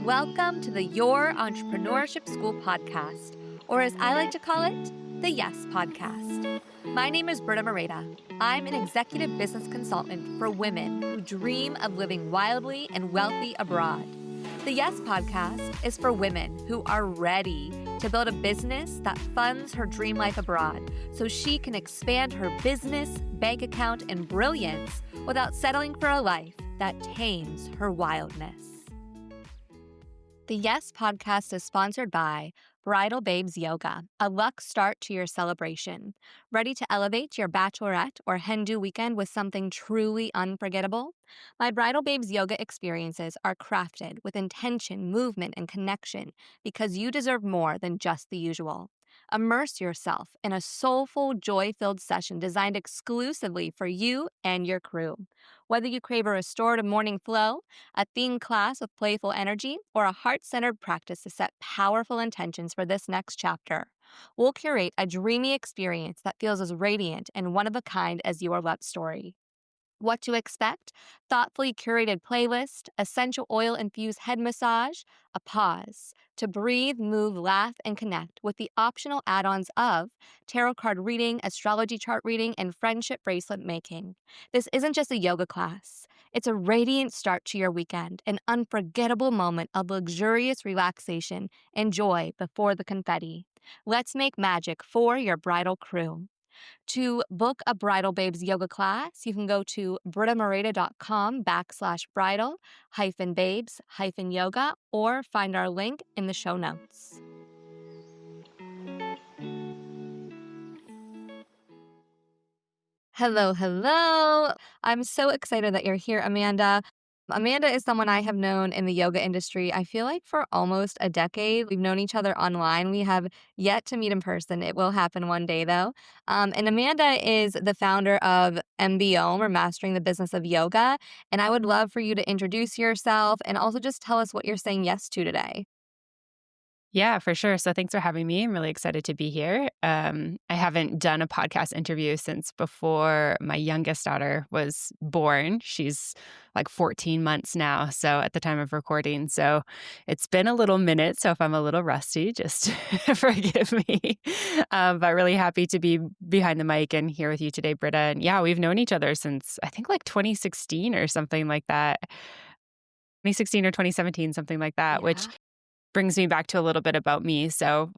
Welcome to the Your Entrepreneurship School podcast, or as I like to call it, the Yes Podcast. My name is Britta Moreta. I'm an executive business consultant for women who dream of living wildly and wealthy abroad. The Yes Podcast is for women who are ready to build a business that funds her dream life abroad so she can expand her business, bank account, and brilliance without settling for a life that tames her wildness. The Yes Podcast is sponsored by Bridal Babes Yoga, a Luxe start to your celebration. Ready to elevate your bachelorette or hen-do weekend with something truly unforgettable? My Bridal Babes Yoga experiences are crafted with intention, movement, and connection because you deserve more than just the usual. Immerse yourself in a soulful, joy-filled session designed exclusively for you and your crew. Whether you crave a restorative morning flow, a themed class with playful energy, or a heart-centered practice to set powerful intentions for this next chapter, we'll curate a dreamy experience that feels as radiant and one-of-a-kind as your love story. What to expect? Thoughtfully curated playlist, essential oil-infused head massage, a pause to breathe, move, laugh, and connect with the optional add-ons of tarot card reading, astrology chart reading, and friendship bracelet making. This isn't just a yoga class. It's a radiant start to your weekend, an unforgettable moment of luxurious relaxation and joy before the confetti. Let's make magic for your bridal crew. To book a Bridal Babes Yoga class, you can go to brittamoreta.com/bridal-babes-yoga or find our link in the show notes. Hello. I'm so excited that you're here, Amanda. Amanda is someone I have known in the yoga industry, I feel like for almost a decade. We've known each other online. We have yet to meet in person. It will happen one day, though. And Amanda is the founder of M.B.Om, or Mastering the Business of Yoga. And I would love for you to introduce yourself and also just tell us what you're saying yes to today. Yeah, for sure. So thanks for having me. I'm really excited to be here. I haven't done a podcast interview since before my youngest daughter was born. She's like 14 months now, so at the time of recording. So it's been a little minute. So if I'm a little rusty, just forgive me. But really happy to be behind the mic and here with you today, Britta. And yeah, we've known each other since I think like 2016 or something like that. 2016 or 2017, something like that, which brings me back to a little bit about me. So,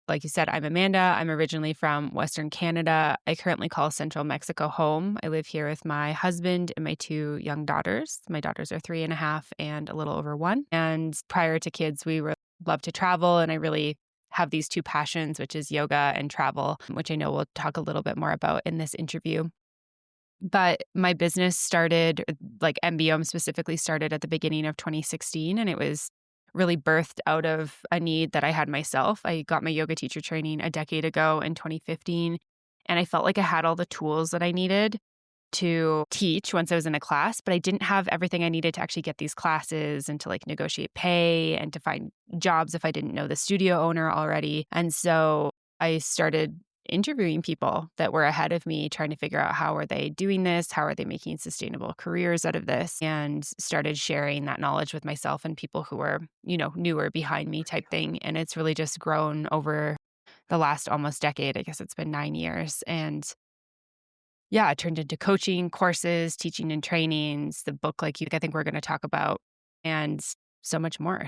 like you said, I'm Amanda. I'm originally from Western Canada. I currently call Central Mexico home. I live here with my husband and my two young daughters. My daughters are 3.5 and a little over 1. And prior to kids, we love to travel. And I really have these two passions, which is yoga and travel, which I know we'll talk a little bit more about in this interview. But my business started, like M.B.Om specifically started at the beginning of 2016. And it was really birthed out of a need that I had myself. I got my yoga teacher training a decade ago in 2015, and I felt like I had all the tools that I needed to teach once I was in a class, but I didn't have everything I needed to actually get these classes and to like negotiate pay and to find jobs if I didn't know the studio owner already. And so I started interviewing people that were ahead of me, trying to figure out how are they doing this? How are they making sustainable careers out of this? And started sharing that knowledge with myself and people who were, newer behind me type thing. And it's really just grown over the last almost decade. I guess it's been 9 years. And yeah, it turned into coaching courses, teaching and trainings, the book I think we're going to talk about, and so much more.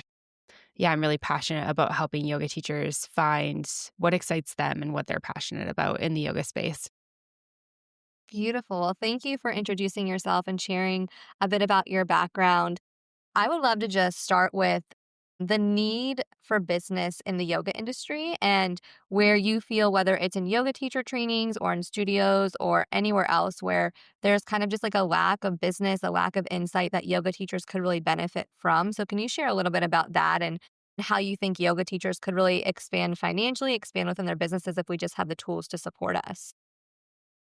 Yeah, I'm really passionate about helping yoga teachers find what excites them and what they're passionate about in the yoga space. Beautiful. Well, thank you for introducing yourself and sharing a bit about your background. I would love to just start with the need for business in the yoga industry and where you feel, whether it's in yoga teacher trainings or in studios or anywhere else, where there's kind of just like a lack of business, a lack of insight that yoga teachers could really benefit from. So can you share a little bit about that and how you think yoga teachers could really expand financially, expand within their businesses if we just have the tools to support us?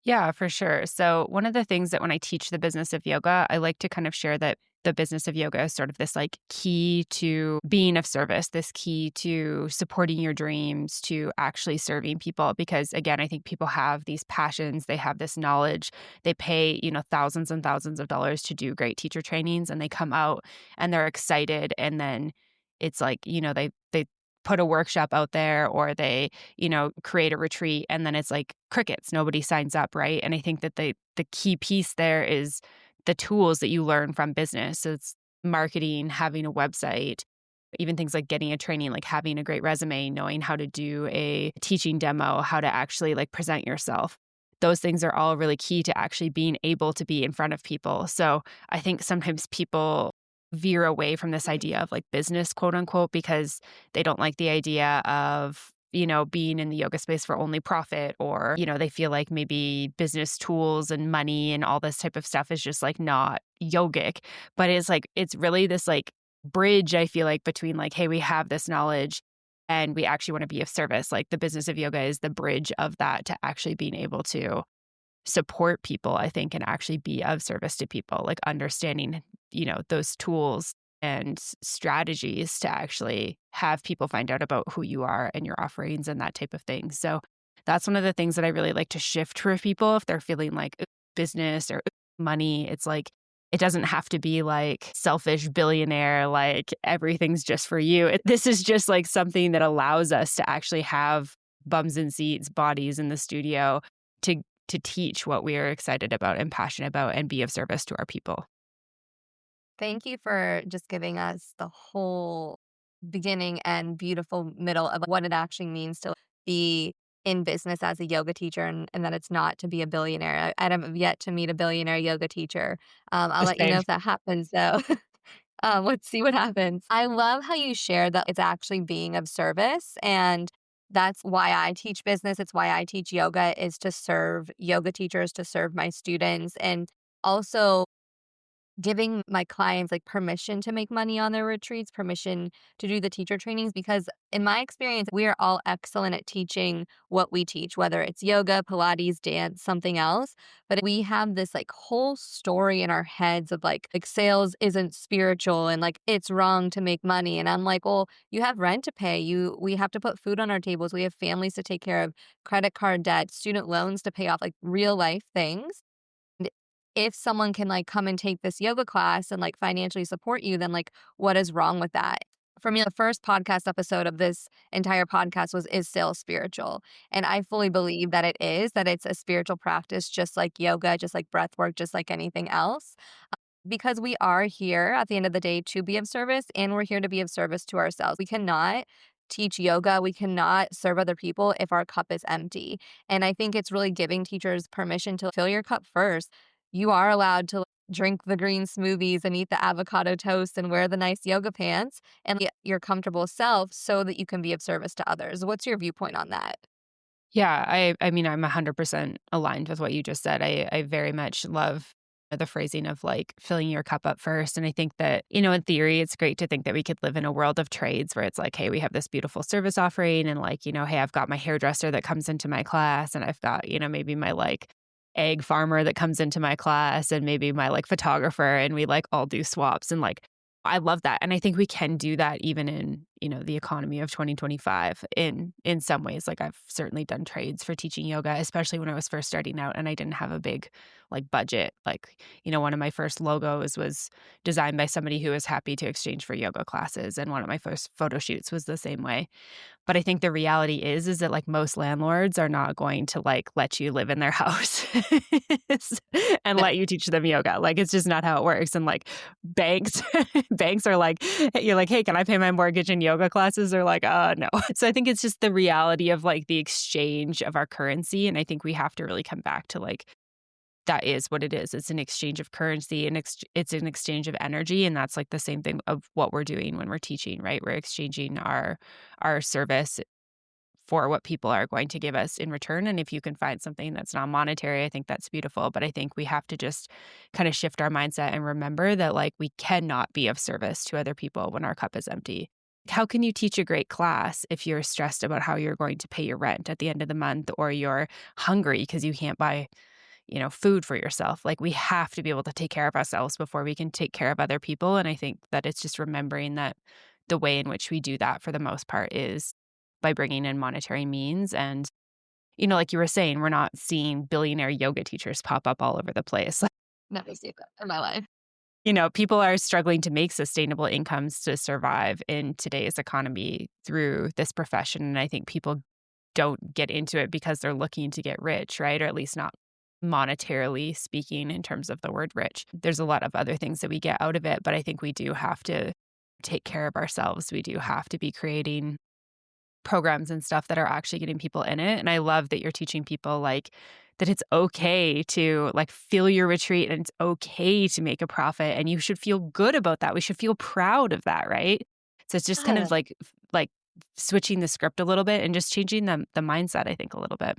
Yeah, for sure. So one of the things that when I teach the business of yoga, I like to kind of share that the business of yoga is sort of this like key to being of service, this key to supporting your dreams, to actually serving people. Because again, I think people have these passions, they have this knowledge, they pay, thousands and thousands of dollars to do great teacher trainings, and they come out and they're excited. And then It's like, they put a workshop out there or they, create a retreat and then it's like crickets. Nobody signs up, right? And I think that the key piece there is the tools that you learn from business. So it's marketing, having a website, even things like getting a training, like having a great resume, knowing how to do a teaching demo, how to actually like present yourself. Those things are all really key to actually being able to be in front of people. So I think sometimes people veer away from this idea of like business, quote unquote, because they don't like the idea of, being in the yoga space for only profit, or, they feel like maybe business tools and money and all this type of stuff is just like not yogic. But it's like, it's really this like bridge, I feel like, between like, hey, we have this knowledge and we actually want to be of service. Like the business of yoga is the bridge of that to actually being able to support people, I think, and actually be of service to people, like understanding, those tools and strategies to actually have people find out about who you are and your offerings and that type of thing. So that's one of the things that I really like to shift for people if they're feeling like business or money. It's like, it doesn't have to be like selfish billionaire, like everything's just for you. This is just like something that allows us to actually have bums and seats, bodies in the studio to to teach what we are excited about and passionate about and be of service to our people. Thank you for just giving us the whole beginning and beautiful middle of what it actually means to be in business as a yoga teacher, and that it's not to be a billionaire. I have yet to meet a billionaire yoga teacher. I'll The let you know same. if that happens, though. Let's see what happens. I love how you shared that it's actually being of service. And that's why I teach business. It's why I teach yoga, is to serve yoga teachers, to serve my students. And also giving my clients like permission to make money on their retreats, permission to do the teacher trainings, because in my experience, we are all excellent at teaching what we teach, whether it's yoga, Pilates, dance, something else. But we have this like whole story in our heads of like sales isn't spiritual and like it's wrong to make money. And I'm like, well, you have rent to pay. We have to put food on our tables. We have families to take care of, credit card debt, student loans to pay off, like real life things. And if someone can like come and take this yoga class and like financially support you, then like what is wrong with that? For me, the first podcast episode of this entire podcast was, is sales spiritual? And I fully believe that it is, that it's a spiritual practice, just like yoga, just like breath work, just like anything else, because we are here at the end of the day to be of service, and we're here to be of service to ourselves. We cannot teach yoga, we cannot serve other people if our cup is empty. And I think it's really giving teachers permission to fill your cup first. You are allowed to drink the green smoothies and eat the avocado toast and wear the nice yoga pants and be your comfortable self so that you can be of service to others. What's your viewpoint on that? Yeah, I mean, I'm 100% aligned with what you just said. I very much love the phrasing of like filling your cup up first. And I think that, in theory, it's great to think that we could live in a world of trades where it's like, hey, we have this beautiful service offering. And like, hey, I've got my hairdresser that comes into my class and I've got, maybe my like egg farmer that comes into my class and maybe my like photographer and we like all do swaps and like I love that. And I think we can do that even in, the economy of 2025 in some ways. Like I've certainly done trades for teaching yoga, especially when I was first starting out and I didn't have a big like budget. Like, one of my first logos was designed by somebody who was happy to exchange for yoga classes. And one of my first photo shoots was the same way. But I think the reality is that like most landlords are not going to like let you live in their house and No. let you teach them yoga. Like it's just not how it works. And like banks, banks are like, you're like, hey, can I pay my mortgage in yoga classes? They're like, no. So I think it's just the reality of like the exchange of our currency. And I think we have to really come back to like, that is what it is. It's an exchange of currency and it's an exchange of energy. And that's like the same thing of what we're doing when we're teaching, right? We're exchanging our service for what people are going to give us in return. And if you can find something that's non-monetary, I think that's beautiful. But I think we have to just kind of shift our mindset and remember that like we cannot be of service to other people when our cup is empty. How can you teach a great class if you're stressed about how you're going to pay your rent at the end of the month or you're hungry because you can't buy food for yourself? Like we have to be able to take care of ourselves before we can take care of other people. And I think that it's just remembering that the way in which we do that for the most part is by bringing in monetary means. And, like you were saying, we're not seeing billionaire yoga teachers pop up all over the place. Never seen that in my life. People are struggling to make sustainable incomes to survive in today's economy through this profession. And I think people don't get into it because they're looking to get rich, right? Or at least not monetarily speaking in terms of the word rich. There's a lot of other things that we get out of it, but I think we do have to take care of ourselves. We do have to be creating programs and stuff that are actually getting people in it. And I love that you're teaching people like that it's okay to like fill your retreat and it's okay to make a profit and you should feel good about that. We should feel proud of that, right? So it's just kind of like switching the script a little bit and just changing the mindset, I think, a little bit.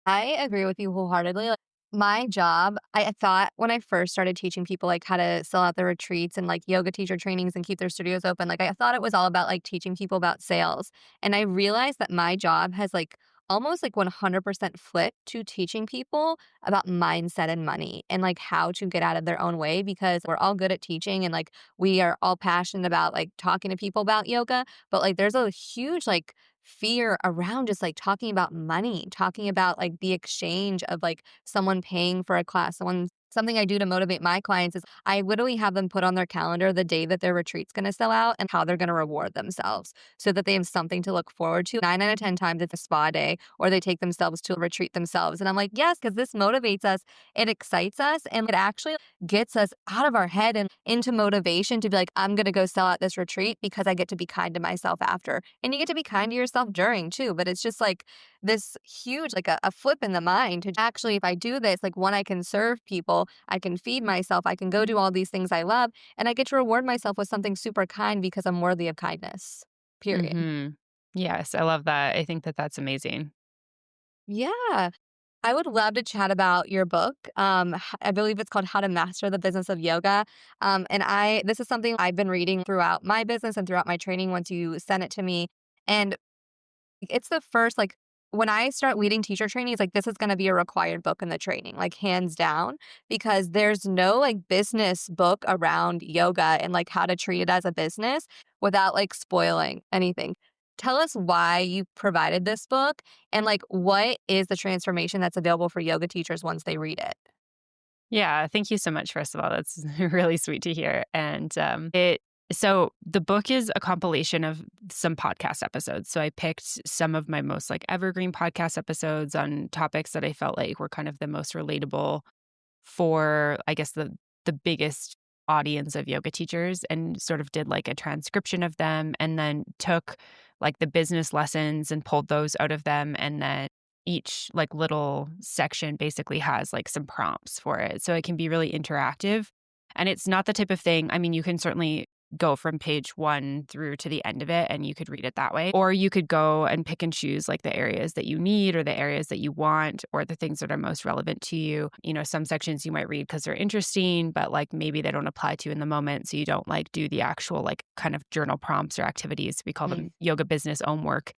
I agree with you wholeheartedly. Like, my job, I thought when I first started teaching people like how to sell out their retreats and like yoga teacher trainings and keep their studios open, like I thought it was all about like teaching people about sales. And I realized that my job has like almost like 100% flipped to teaching people about mindset and money and like how to get out of their own way because we're all good at teaching and like we are all passionate about like talking to people about yoga. But like there's a huge like fear around just like talking about money, talking about like the exchange of like someone paying for a class. Something I do to motivate my clients is I literally have them put on their calendar the day that their retreat's going to sell out and how they're going to reward themselves so that they have something to look forward to. 9 out of 10 times it's a spa day or they take themselves to a retreat themselves. And I'm like, yes, because this motivates us, it excites us, and it actually gets us out of our head and into motivation to be like, I'm going to go sell out this retreat because I get to be kind to myself after. And you get to be kind to yourself during too. But it's just like this huge, like a flip in the mind to actually, if I do this, like one, I can serve people, I can feed myself, I can go do all these things I love, and I get to reward myself with something super kind because I'm worthy of kindness. Period. Yes, I love that. I think that that's amazing. Yeah. I would love to chat about your book. I believe it's called How to Master the Business of Yoga. This is something I've been reading throughout my business and throughout my training once you sent it to me. And it's the first, like, when I start leading teacher trainings, like, this is gonna be a required book in the training, like, hands down, because there's no, like, business book around yoga and, like, how to treat it as a business without, like, spoiling anything. Tell us why you provided this book and, like, what is the transformation that's available for yoga teachers once they read it? Yeah, thank you so much, first of all. That's really sweet to hear. And so the book is a compilation of some podcast episodes. So I picked some of my most like evergreen podcast episodes on topics that I felt like were kind of the most relatable for, I guess, the biggest audience of yoga teachers and sort of did like a transcription of them and then took like the business lessons and pulled those out of them and then each like little section basically has like some prompts for it. So it can be really interactive. And it's not the type of thing, I mean, you can certainly go from page 1 through to the end of it and you could read it that way. Or you could go and pick and choose like the areas that you need or the areas that you want or the things that are most relevant to you. Some sections you might read because they're interesting, but like maybe they don't apply to you in the moment. So you don't like do the actual like kind of journal prompts or activities. We call them yoga business homework.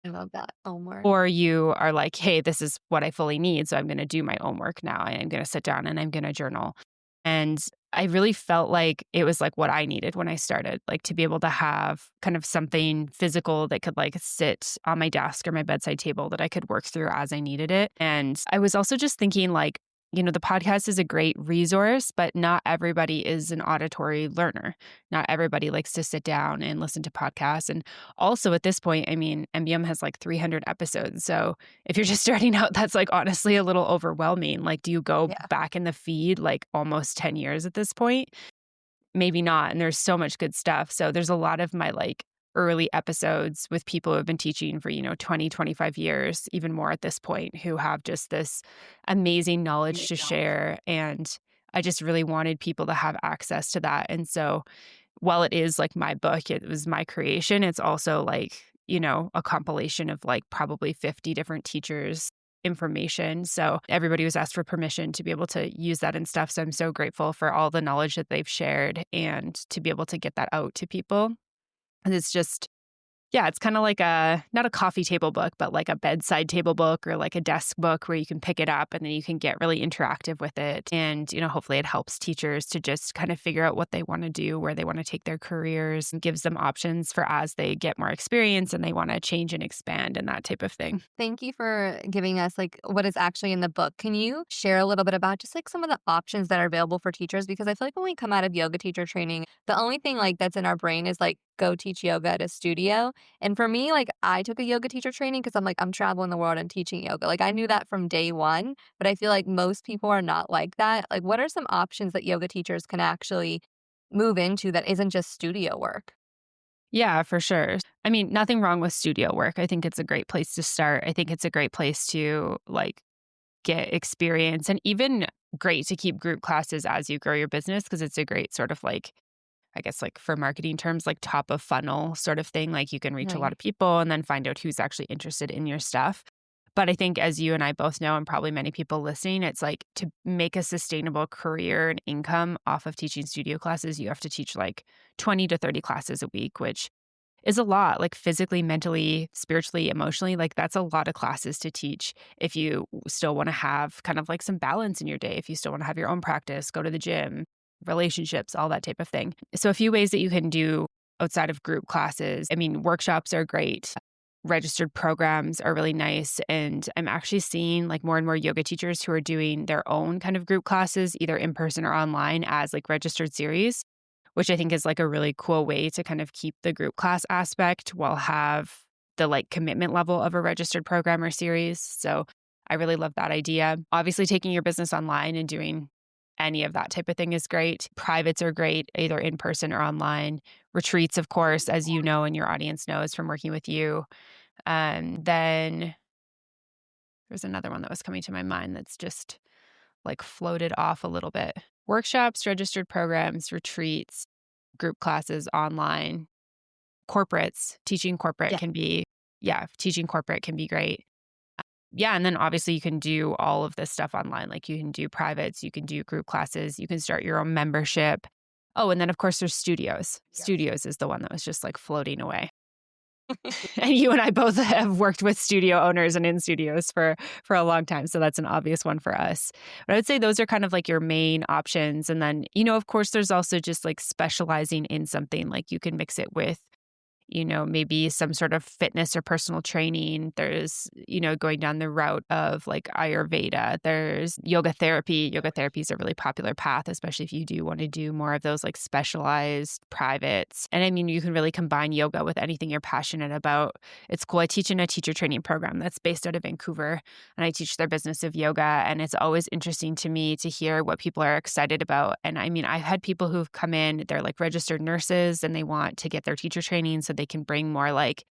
I love that. Homework. Or you are like, hey, this is what I fully need. So I'm going to do my homework now. I'm going to sit down and I'm going to journal. And I really felt like it was like what I needed when I started, like to be able to have kind of something physical that could like sit on my desk or my bedside table that I could work through as I needed it. And I was also just thinking like, the podcast is a great resource, but not everybody is an auditory learner. Not everybody likes to sit down and listen to podcasts. And also at this point, I mean, M.B.M has like 300 episodes. So if you're just starting out, that's like honestly a little overwhelming. Like, do you go Yeah. back in the feed like almost 10 years at this point? Maybe not. And there's so much good stuff. So there's a lot of my like early episodes with people who have been teaching for, 20, 25 years, even more at this point, who have just this amazing knowledge to share. And I just really wanted people to have access to that. And so while it is like my book, it was my creation, it's also like, a compilation of like probably 50 different teachers' information. So everybody was asked for permission to be able to use that and stuff. So I'm so grateful for all the knowledge that they've shared and to be able to get that out to people. And it's just Yeah, it's kind of like not a coffee table book, but like a bedside table book or like a desk book where you can pick it up and then you can get really interactive with it. And, hopefully it helps teachers to just kind of figure out what they want to do, where they want to take their careers, and gives them options for as they get more experience and they want to change and expand and that type of thing. Thank you for giving us like what is actually in the book. Can you share a little bit about just like some of the options that are available for teachers? Because I feel like when we come out of yoga teacher training, the only thing like that's in our brain is like go teach yoga at a studio. And for me, like I took a yoga teacher training because I'm like, I'm traveling the world and teaching yoga. Like I knew that from day one, but I feel like most people are not like that. Like, what are some options that yoga teachers can actually move into that isn't just studio work? Yeah, for sure. I mean, nothing wrong with studio work. I think it's a great place to start. I think it's a great place to like get experience and even great to keep group classes as you grow your business because it's a great sort of like, I guess, like for marketing terms, like top of funnel sort of thing. Like you can reach a lot Right. of people and then find out who's actually interested in your stuff. But I think, as you and I both know, and probably many people listening, it's like to make a sustainable career and income off of teaching studio classes, you have to teach like 20 to 30 classes a week, which is a lot, like physically, mentally, spiritually, emotionally. Like that's a lot of classes to teach if you still want to have kind of like some balance in your day, if you still want to have your own practice, go to the gym, relationships, all that type of thing. So, a few ways that you can do outside of group classes. I mean, workshops are great. Registered programs are really nice. And I'm actually seeing like more and more yoga teachers who are doing their own kind of group classes, either in person or online, as like registered series, which I think is like a really cool way to kind of keep the group class aspect while have the like commitment level of a registered program or series. So I really love that idea. Obviously, taking your business online and doing any of that type of thing is great. Privates are great, either in person or online. Retreats, of course, as you know and your audience knows from working with you. Then there's another one that was coming to my mind that's just like floated off a little bit. Workshops, registered programs, retreats, group classes online, corporates, teaching corporate Yeah. can be, yeah, teaching corporate can be great. Yeah. And then obviously you can do all of this stuff online. Like you can do privates, you can do group classes, you can start your own membership. Oh, and then of course there's studios. Studios is the one that was just like floating away. And you and I both have worked with studio owners and in studios for a long time, so that's an obvious one for us. But I would say those are kind of like your main options, and then, of course, there's also just like specializing in something, like you can mix it with maybe some sort of fitness or personal training. There's, going down the route of like Ayurveda. There's yoga therapy. Yoga therapy is a really popular path, especially if you do want to do more of those like specialized privates. And I mean, you can really combine yoga with anything you're passionate about. It's cool. I teach in a teacher training program that's based out of Vancouver, and I teach their business of yoga. And it's always interesting to me to hear what people are excited about. And I mean, I've had people who've come in, they're like registered nurses and they want to get their teacher training so they can bring more like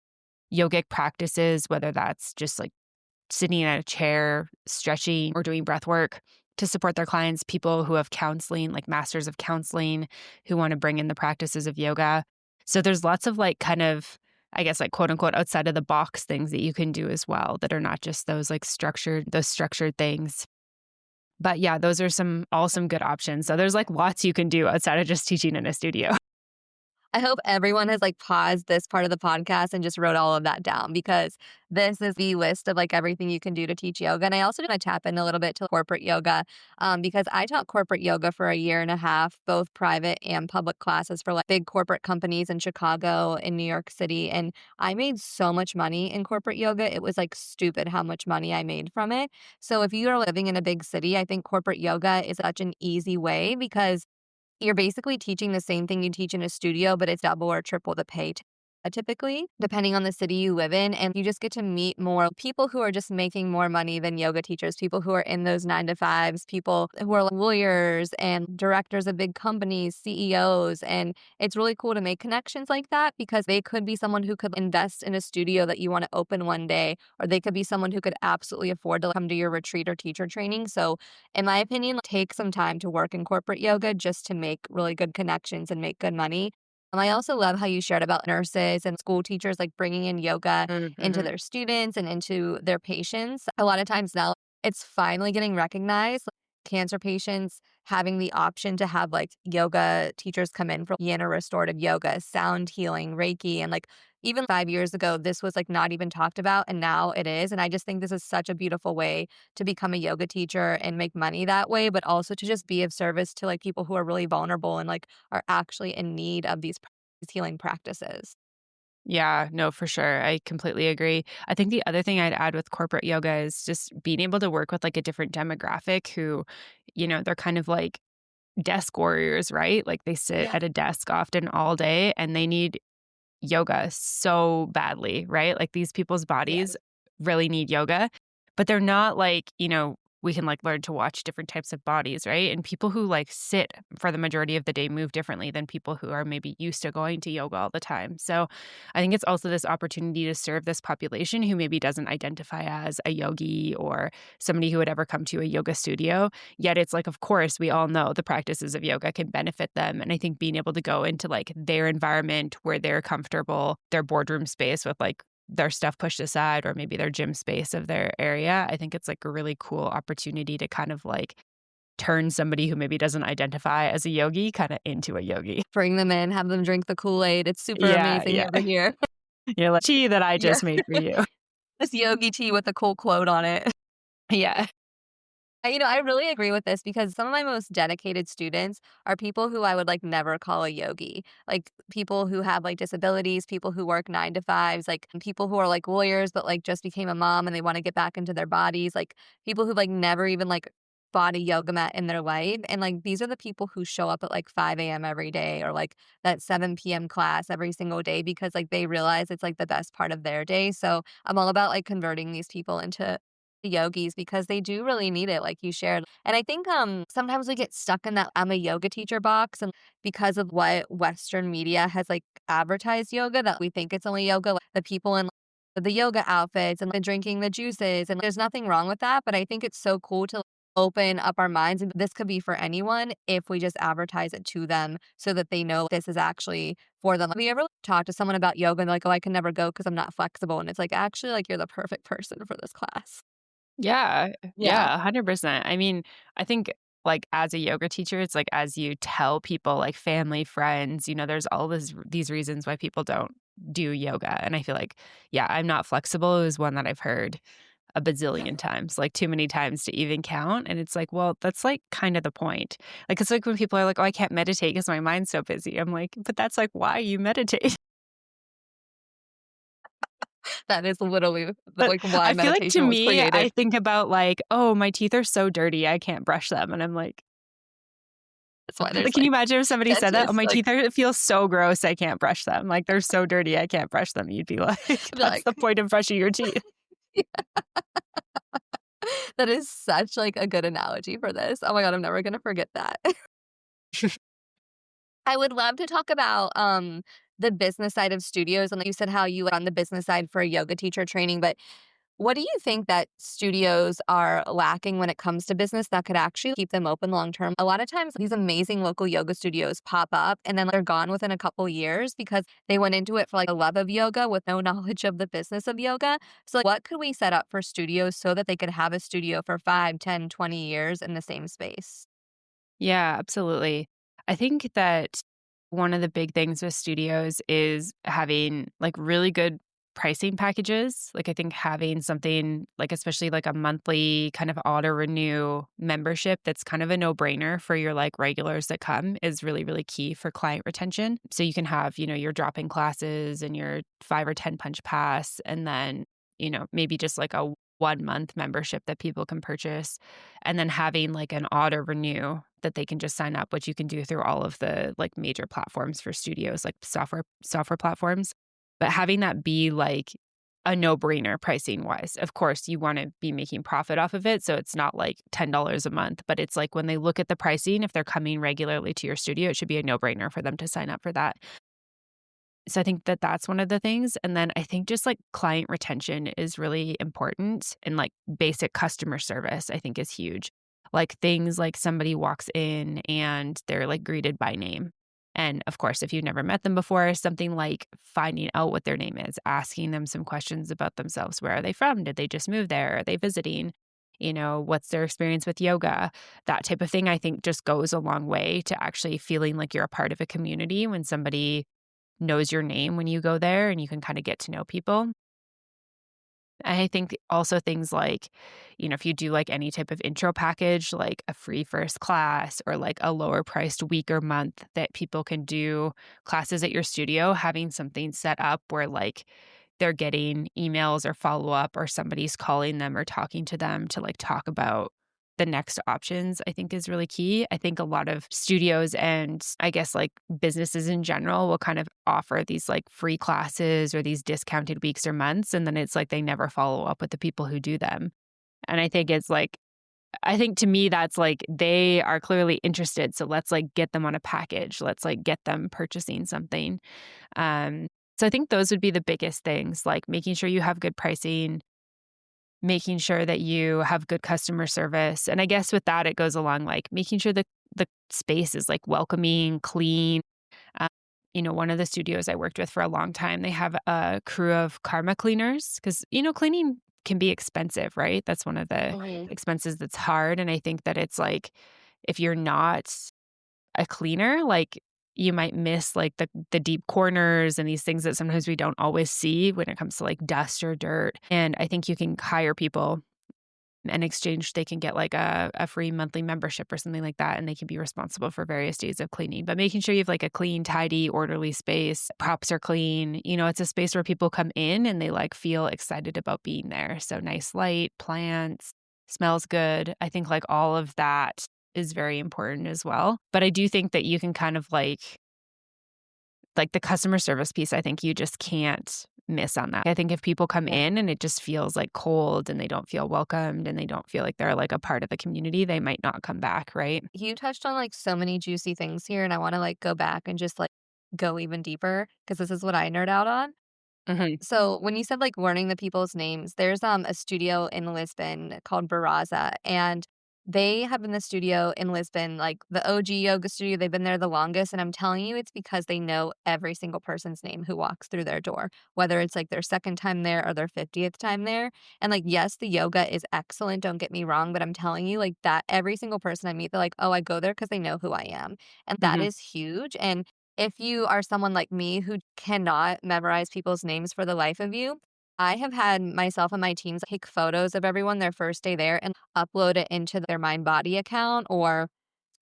yogic practices, whether that's just like sitting in a chair, stretching, or doing breath work to support their clients. People who have counseling, like masters of counseling, who want to bring in the practices of yoga. So there's lots of like kind of, I guess, like quote unquote outside of the box things that you can do as well that are not just those structured things. But yeah, those are some good options. So there's like lots you can do outside of just teaching in a studio. I hope everyone has like paused this part of the podcast and just wrote all of that down because this is the list of like everything you can do to teach yoga. And I also want to tap in a little bit to corporate yoga because I taught corporate yoga for a year and a half, both private and public classes for like big corporate companies in Chicago, in New York City. And I made so much money in corporate yoga. It was like stupid how much money I made from it. So if you are living in a big city, I think corporate yoga is such an easy way because you're basically teaching the same thing you teach in a studio, but it's double or triple the pay typically, depending on the city you live in. And you just get to meet more people who are just making more money than yoga teachers, people who are in those 9 to 5s, people who are lawyers and directors of big companies, CEOs. And it's really cool to make connections like that because they could be someone who could invest in a studio that you want to open one day, or they could be someone who could absolutely afford to come to your retreat or teacher training. So in my opinion, take some time to work in corporate yoga just to make really good connections and make good money. I also love how you shared about nurses and school teachers like bringing in yoga into Mhm. their students and into their patients. A lot of times now, it's finally getting recognized. Cancer patients having the option to have like yoga teachers come in for yin or restorative yoga, sound healing, Reiki, and like Even 5 years ago, this was like not even talked about, and now it is. And I just think this is such a beautiful way to become a yoga teacher and make money that way, but also to just be of service to like people who are really vulnerable and like are actually in need of these healing practices. Yeah, no, for sure. I completely agree. I think the other thing I'd add with corporate yoga is just being able to work with like a different demographic who, they're kind of like desk warriors, right? Like they sit Yeah. at a desk often all day and they need yoga so badly, right? Like these people's bodies Yes. really need yoga, but they're not like, we can like learn to watch different types of bodies, right? And people who like sit for the majority of the day move differently than people who are maybe used to going to yoga all the time. So I think it's also this opportunity to serve this population who maybe doesn't identify as a yogi or somebody who would ever come to a yoga studio. Yet it's like, of course, we all know the practices of yoga can benefit them. And I think being able to go into like their environment where they're comfortable, their boardroom space with like their stuff pushed aside or maybe their gym space of their area, I think it's like a really cool opportunity to kind of like turn somebody who maybe doesn't identify as a yogi kind of into a yogi. Bring them in, have them drink the Kool-Aid. It's super Yeah, amazing yeah. over here. You're like, tea that I Yeah. just made for you. This yogi tea with a cool quote on it. Yeah. I really agree with this because some of my most dedicated students are people who I would like never call a yogi. Like people who have like disabilities, people who work 9 to 5s, like people who are like lawyers but like just became a mom and they want to get back into their bodies, like people who like never even like bought a yoga mat in their life. And like these are the people who show up at like 5 a.m. every day or like that 7 p.m. class every single day because like they realize it's like the best part of their day. So I'm all about like converting these people into yogis because they do really need it like you shared. And I think sometimes we get stuck in that I'm a yoga teacher box and because of what Western media has like advertised yoga that we think it's only yoga, like, the people in the yoga outfits and the drinking the juices and there's nothing wrong with that, but I think it's so cool to open up our minds and this could be for anyone if we just advertise it to them so that they know this is actually for them. Have you ever talked to someone about yoga and they're like, oh, I can never go because I'm not flexible? And it's like, actually, like you're the perfect person for this class. Yeah. Yeah. Yeah, 100%. I mean, I think, like, as a yoga teacher, it's like as you tell people, like family, friends, there's all these reasons why people don't do yoga, and I feel like, yeah, I'm not flexible is one that I've heard a bazillion times, like, too many times to even count, and it's like, well, that's, like, kind of the point. Like, it's like when people are like, "Oh, I can't meditate because my mind's so busy." I'm like, "But that's, like, why you meditate." That is literally But like why I feel like to meditation was me, created. I think about like, "Oh, my teeth are so dirty, I can't brush them." And I'm That's why there's like, can you like imagine if somebody said that? "Oh, dentists, my like, teeth are feel so gross, I can't brush them. Like, they're so dirty, I can't brush them." You'd be like, be "That's like the point of brushing your teeth." that is such like a good analogy for this. Oh my god, I'm never gonna forget that. I would love to talk about the business side of studios. And like you said how you went on the business side for yoga teacher training, but what do you think that studios are lacking when it comes to business that could actually keep them open long term? A lot of times, these amazing local yoga studios pop up and then they're gone within a couple years because they went into it for like a love of yoga with no knowledge of the business of yoga. So, like, what could we set up for studios so that they could have a studio for 5, 10, 20 years in the same space? Yeah, absolutely. I think that one of the big things with studios is having like really good pricing packages. Like I think having something like especially like a monthly kind of auto renew membership that's kind of a no-brainer for your like regulars that come is really really key for client retention. So you can have, your drop-in classes and your 5 or 10 punch pass and then, maybe just like a 1 month membership that people can purchase and then having like an auto renew that they can just sign up, which you can do through all of the like major platforms for studios, like software platforms. But having that be like a no-brainer pricing wise. Of course, you want to be making profit off of it. So it's not like $10 a month, but it's like when they look at the pricing, if they're coming regularly to your studio, it should be a no-brainer for them to sign up for that. So I think that that's one of the things, and then I think just, like, client retention is really important, and, like, basic customer service I think is huge. Like, things like somebody walks in and they're, like, greeted by name, and, of course, if you've never met them before, something like finding out what their name is, asking them some questions about themselves. Where are they from? Did they just move there? Are they visiting? What's their experience with yoga? That type of thing I think just goes a long way to actually feeling like you're a part of a community when somebody knows your name when you go there and you can kind of get to know people. I think also things like, if you do like any type of intro package, like a free first class or like a lower priced week or month that people can do classes at your studio, having something set up where like they're getting emails or follow up or somebody's calling them or talking to them to like talk about the next options, I think is really key. I think a lot of studios and I guess like businesses in general will kind of offer these like free classes or these discounted weeks or months. And then it's like they never follow up with the people who do them. And I think it's like, I think to me, that's like they are clearly interested. So let's like get them on a package. Let's like get them purchasing something. Um, so I think those would be the biggest things, like making sure you have good pricing, making sure that you have good customer service. And I guess with that, it goes along like making sure that the space is like welcoming, clean. Um, one of the studios I worked with for a long time, they have a crew of karma cleaners because, cleaning can be expensive, right? That's one of the expenses that's hard. And I think that it's like, if you're not a cleaner, like you might miss like the deep corners and these things that sometimes we don't always see when it comes to like dust or dirt. And I think you can hire people in exchange, they can get like a free monthly membership or something like that. And they can be responsible for various days of cleaning. But making sure you have like a clean, tidy, orderly space, props are clean. It's a space where people come in and they like feel excited about being there. So nice light, plants, smells good. I think like all of that is very important as well. But I do think that you can kind of like the customer service piece, I think you just can't miss on that. I think if people come in and it just feels like cold and they don't feel welcomed and they don't feel like they're like a part of the community, they might not come back, right? You touched on like so many juicy things here, and I want to like go back and just like go even deeper because this is what I nerd out on. Mhm. So when you said like learning the people's names, there's a studio in Lisbon called Baraza, and they have been the studio in Lisbon, like the OG yoga studio. They've been there the longest, and I'm telling you, it's because they know every single person's name who walks through their door, whether it's like their second time there or their 50th time there. And like, yes, the yoga is excellent. Don't get me wrong, but I'm telling you, like that every single person I meet, they're like, oh, I go there because they know who I am, and that Mhm. is huge. And if you are someone like me who cannot memorize people's names for the life of you, I have had myself and my teams take photos of everyone their first day there and upload it into their Mind Body account or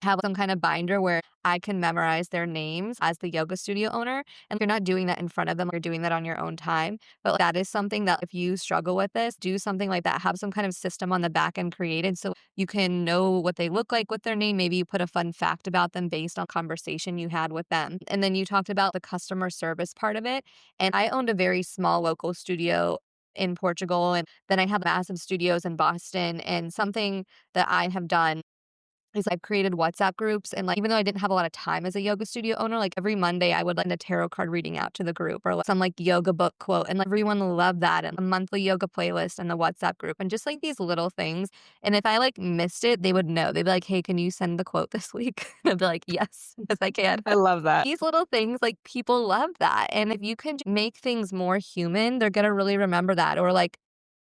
have some kind of binder where I can memorize their names as the yoga studio owner. And you're not doing that in front of them, you're doing that on your own time. But that is something that if you struggle with this, do something like that. Have some kind of system on the back end created so you can know what they look like with their name. Maybe you put a fun fact about them based on conversation you had with them. And then you talked about the customer service part of it. And I owned a very small local studio in Portugal. And then I have massive studios in Boston. And something that I have done is I've created WhatsApp groups and, like, even though I didn't have a lot of time as a yoga studio owner, like, every Monday I would lend a tarot card reading out to the group or, like, some, like, yoga book quote, and like, everyone loved that, and a monthly yoga playlist in the WhatsApp group, and just, like, these little things, and if I, like, missed it, they would know. They'd be like, "Hey, can you send the quote this week?" And I'd be like, "Yes, yes, I can." I love that. These little things, like, people love that, and if you can make things more human, they're gonna really remember that, or, like,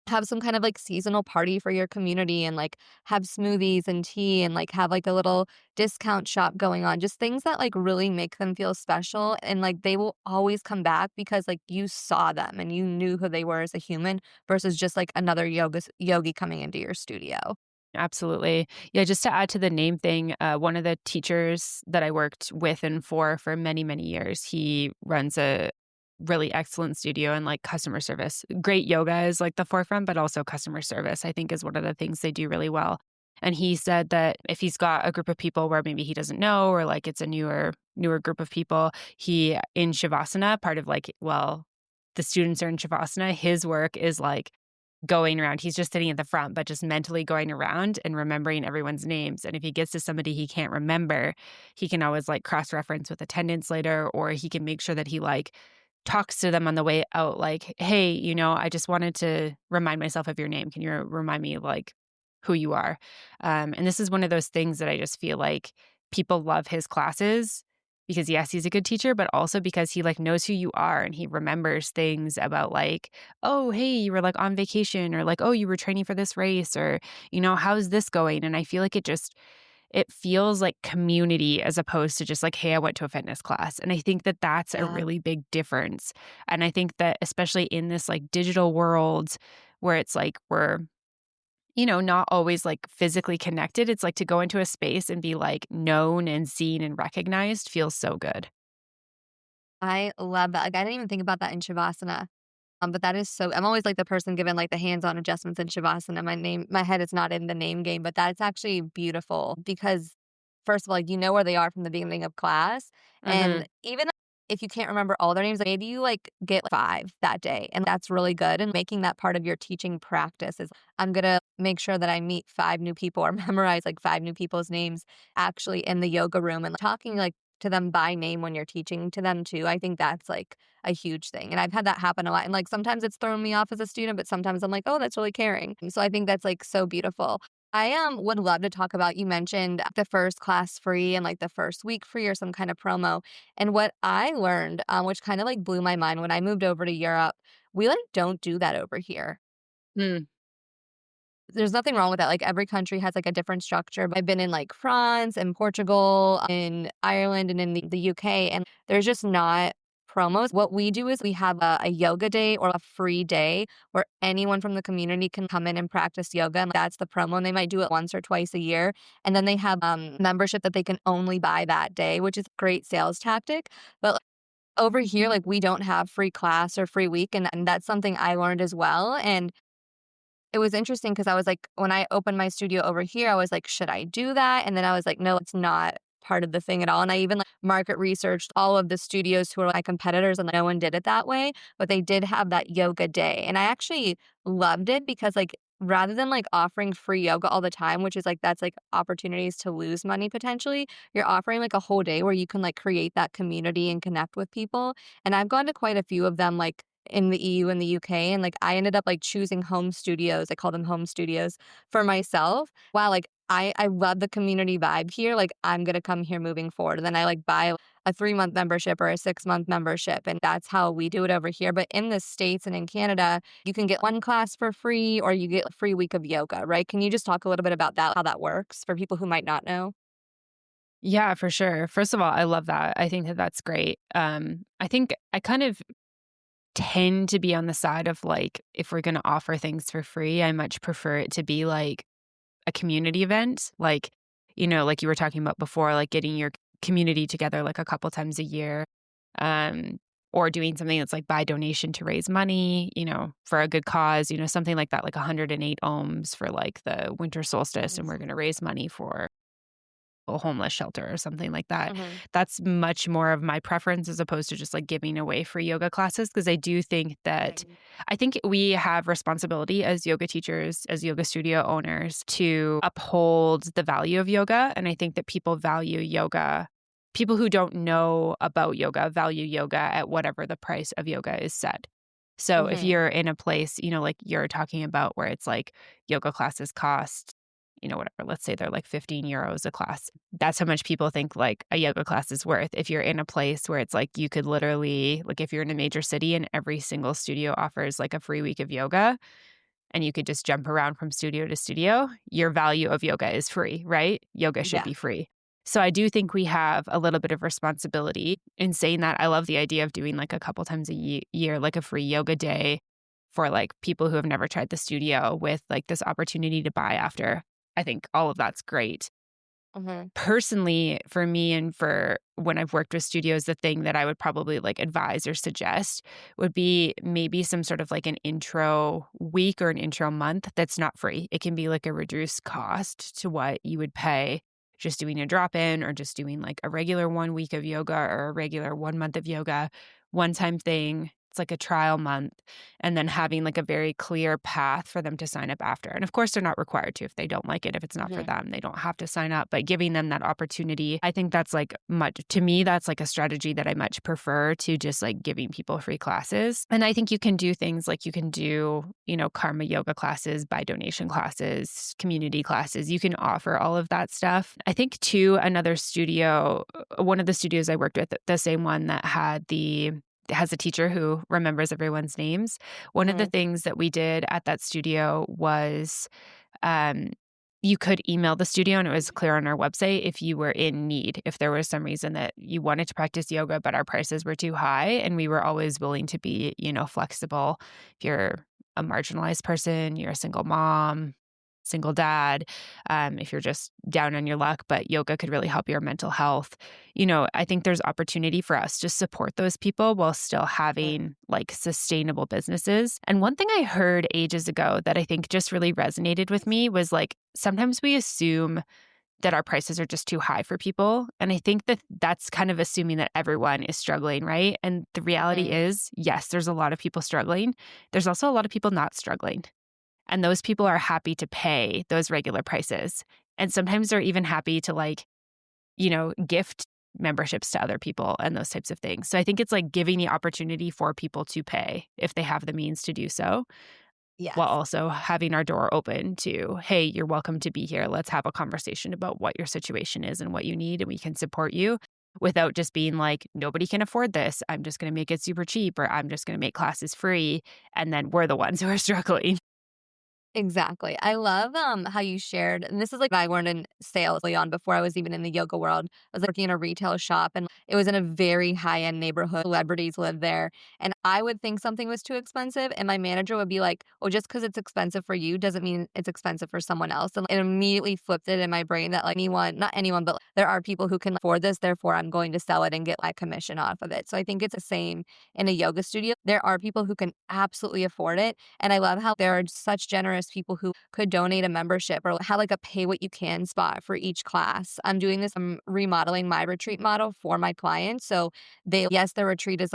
have some kind of like seasonal party for your community and like have smoothies and tea and like have like a little discount shop going on. Just things that like really make them feel special and like they will always come back because like you saw them and you knew who they were as a human versus just like another yogi coming into your studio. Absolutely. Yeah, just to add to the name thing, one of the teachers that I worked with and for many, many years, he runs a really excellent studio and like customer service. Great yoga is like the forefront, but also customer service, I think, is one of the things they do really well. And he said that if he's got a group of people where maybe he doesn't know or like it's a newer group of people, he in Shavasana, part of like, well, the students are in Shavasana, his work is like going around. He's just sitting at the front, but just mentally going around and remembering everyone's names. And if he gets to somebody he can't remember, he can always like cross reference with attendance later, or he can make sure that he like talks to them on the way out, like, hey, I just wanted to remind myself of your name. Can you remind me of like who you are? And this is one of those things that I just feel like people love his classes because yes, he's a good teacher, but also because he like knows who you are and he remembers things about like, oh, hey, you were like on vacation or like, oh, you were training for this race or, how's this going? And I feel like it feels like community as opposed to just like, hey, I went to a fitness class. And I think that that's a Yeah. really big difference. And I think that especially in this like digital world where it's like we're, not always like physically connected, it's like to go into a space and be like known and seen and recognized feels so good. I love that. Like, I didn't even think about that in Shavasana. But that is so I'm always like the person giving like the hands-on adjustments in Shavasana. My head is not in the name game, but that's actually beautiful because first of all, like, you know where they are from the beginning of class. Hmm. And even if you can't remember all their names, like, maybe you like get 5 that day. And that's really good. And making that part of your teaching practice is I'm gonna make sure that I meet 5 new people or memorize like 5 new people's names actually in the yoga room and talking like to them by name when you're teaching to them too. I think that's like a huge thing. And I've had that happen a lot. And like sometimes it's thrown me off as a student, but sometimes I'm like, oh, that's really caring. And so I think that's like so beautiful. I would love to talk about you mentioned the first class free and like the first week free or some kind of promo. And what I learned, which kind of like blew my mind when I moved over to Europe, we like don't do that over here. Mm. There's nothing wrong with that, like, every country has, like, a different structure, but I've been in, like, France and Portugal, in Ireland, and in the UK, and there's just not promos. What we do is we have a yoga day or a free day where anyone from the community can come in and practice yoga, and that's the promo, and they might do it once or twice a year, and then they have, membership that they can only buy that day, which is a great sales tactic, but over here, like, we don't have free class or free week, and that's something I learned as well, and it was interesting because I was like when I opened my studio over here, I was like, "Should I do that?" And then I was like, "No, it's not part of the thing at all." And I even, like, market researched all of the studios who are my competitors, and no one did it that way, but they did have that yoga day. And I actually loved it because, like, rather than, like, offering free yoga all the time, which is, like that's, like, opportunities to lose money potentially, you're offering, like, a whole day where you can, like, create that community and connect with people. And I've gone to quite a few of them, like, in the EU and the UK, and, like, I ended up, like, choosing home studios, I call them home studios, for myself. Wow, like, I love the community vibe here, like, I'm gonna come here moving forward, and then I, like, buy a 3-month membership or a 6-month membership, and that's how we do it over here, but in the States and in Canada, you can get 1 class for free or you get a free week of yoga, right? Can you just talk a little bit about that, how that works for people who might not know? Yeah, for sure. First of all, I love that. I think that that's great. I think I kind of tend to be on the side of like, if we're going to offer things for free, I much prefer it to be like a community event. Like, like you were talking about before, like getting your community together like a couple times a year. Um, or doing something that's like by donation to raise money, for a good cause, something like that, like 108 ohms for like the winter solstice, and we're Nice. going to raise money for a homeless shelter or something like that. Mhm. That's much more of my preference as opposed to just like giving away free yoga classes because I do think that Right. I think we have responsibility as yoga teachers, as yoga studio owners to uphold the value of yoga. And I think that people value yoga. People who don't know about yoga value yoga at whatever the price of yoga is set. So if Mhm. you're in a place, like you're talking about where it's like yoga classes cost whatever, let's say they're like 15 euros a class. That's how much people think like a yoga class is worth. If you're in a place where it's like you could literally, like if you're in a major city and every single studio offers like a free week of yoga and you could just jump around from studio to studio, your value of yoga is free, right? Yoga should Yeah. be free. So I do think we have a little bit of responsibility in saying that. I love the idea of doing like a couple times a year, like a free yoga day for like people who have never tried the studio with like this opportunity to buy after. I think all of that's great. Mhm. Personally, for me and for when I've worked with studios, the thing that I would probably like advise or suggest would be maybe some sort of like an intro week or an intro month that's not free. It can be like a reduced cost to what you would pay just doing a drop in or just doing like a regular 1 week of yoga or a regular 1 month of yoga, one time thing. It's like a trial month, and then having like a very clear path for them to sign up after. And of course, they're not required to if they don't like it. If it's not for Mhm. them, they don't have to sign up, but giving them that opportunity, I think that's like much, to me, that's like a strategy that I much prefer to just like giving people free classes. And I think you can do things like you can do, karma yoga classes, by donation classes, community classes. You can offer all of that stuff. I think too, another studio, one of the studios I worked with, the same one that has a teacher who remembers everyone's names. One of the Mhm. things that we did at that studio was um, you could email the studio, and it was clear on our website if you were in need, if there was some reason that you wanted to practice yoga, but our prices were too high. And we were always willing to be, flexible. If you're a marginalized person, you're a single mom, single dad, if you're just down on your luck, but yoga could really help your mental health. I think there's opportunity for us to support those people while still having like sustainable businesses. And one thing I heard ages ago that I think just really resonated with me was like sometimes we assume that our prices are just too high for people. And I think that that's kind of assuming that everyone is struggling, right? And the reality Mhm. is, yes, there's a lot of people struggling. There's also a lot of people not struggling. And those people are happy to pay those regular prices. And sometimes they're even happy to gift memberships to other people and those types of things. So I think it's like giving the opportunity for people to pay if they have the means to do so, while Yes. also having our door open to, hey, you're welcome to be here. Let's have a conversation about what your situation is and what you need, and we can support you without just being like, nobody can afford this. I'm just going to make it super cheap, or I'm just going to make classes free. And then we're the ones who are struggling. Exactly. I love how you shared, and this is like I learned in sales early on before I was even in the yoga world. I was working in a retail shop and it was in a very high end neighborhood. Celebrities lived there. And I would think something was too expensive. And my manager would be like, oh, just because it's expensive for you doesn't mean it's expensive for someone else. And it immediately flipped it in my brain that like anyone, not anyone, but there are people who can afford this. Therefore, I'm going to sell it and get my commission off of it. So I think it's the same in a yoga studio. There are people who can absolutely afford it, and I love how there are such generous people who could donate a membership or have like a pay what you can spot for each class. I'm doing this, I'm remodeling my retreat model for my clients. So yes, their retreat is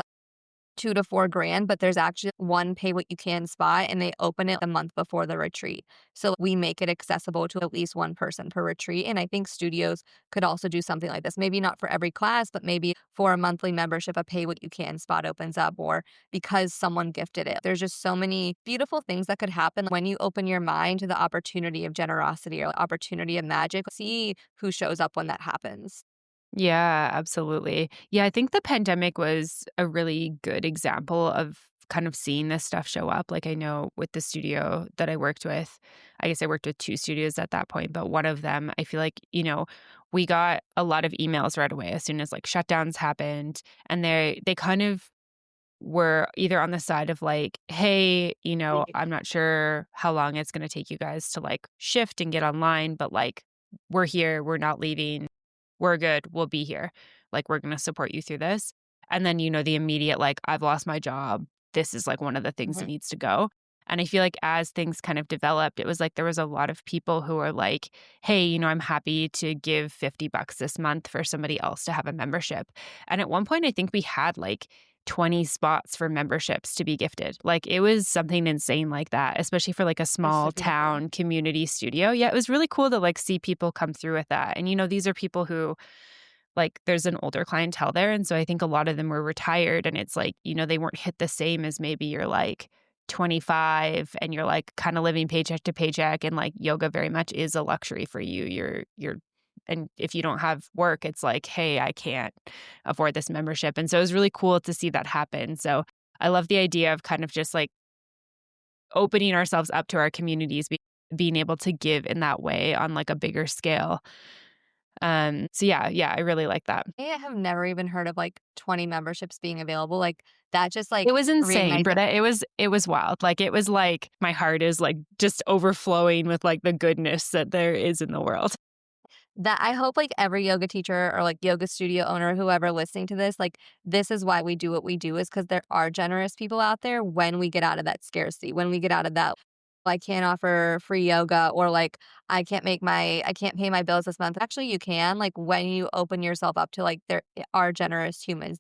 2 to 4 grand, but there's actually one pay what you can spot and they open it a month before the retreat. So we make it accessible to at least one person per retreat. And I think studios could also do something like this. Maybe not for every class, but maybe for a monthly membership, a pay what you can spot opens up, or because someone gifted it. There's just so many beautiful things that could happen when you open your mind to the opportunity of generosity or opportunity of magic. See who shows up when that happens. Yeah, absolutely. Yeah, I think the pandemic was a really good example of kind of seeing this stuff show up. Like I know with the studio that I worked with, I guess I worked with two studios at that point, but one of them, I feel like, we got a lot of emails right away as soon as like shutdowns happened, and they kind of were either on the side of like, hey, I'm not sure how long it's going to take you guys to like shift and get online, but like we're here, we're not leaving, we're good, we'll be here. Like we're going to support you through this. And then, the immediate like, I've lost my job. This is like one of the things that Mhm. needs to go. And I feel like as things kind of developed, it was like there was a lot of people who were like, hey, I'm happy to give $50 this month for somebody else to have a membership. And at one point, I think we had like 20 spots for memberships to be gifted. Like it was something insane like that, especially for like a It's small so beautiful. town community studio. Yeah, it was really cool to like see people come through with that. And these are people who like there's an older clientele there. And so I think a lot of them were retired, and it's like, they weren't hit the same as maybe you're like 25 and you're like kind of living paycheck to paycheck, and like yoga very much is a luxury for you. And if you don't have work, it's like, hey, I can't afford this membership. And so it was really cool to see that happen. So I love the idea of kind of just like opening ourselves up to our communities, being able to give in that way on like a bigger scale. So yeah, I really like that. I have never even heard of like 20 memberships being available. Like that just like It was insane, reignites Britta. It was wild. Like it was like my heart is like just overflowing with like the goodness that there is in the world. that. I hope like every yoga teacher or like yoga studio owner, whoever listening to this, like this is why we do what we do, is because there are generous people out there when we get out of that scarcity, when we get out of that I can't offer free yoga, or like I can't pay my bills this month. Actually, you can. Like when you open yourself up to like there are generous humans.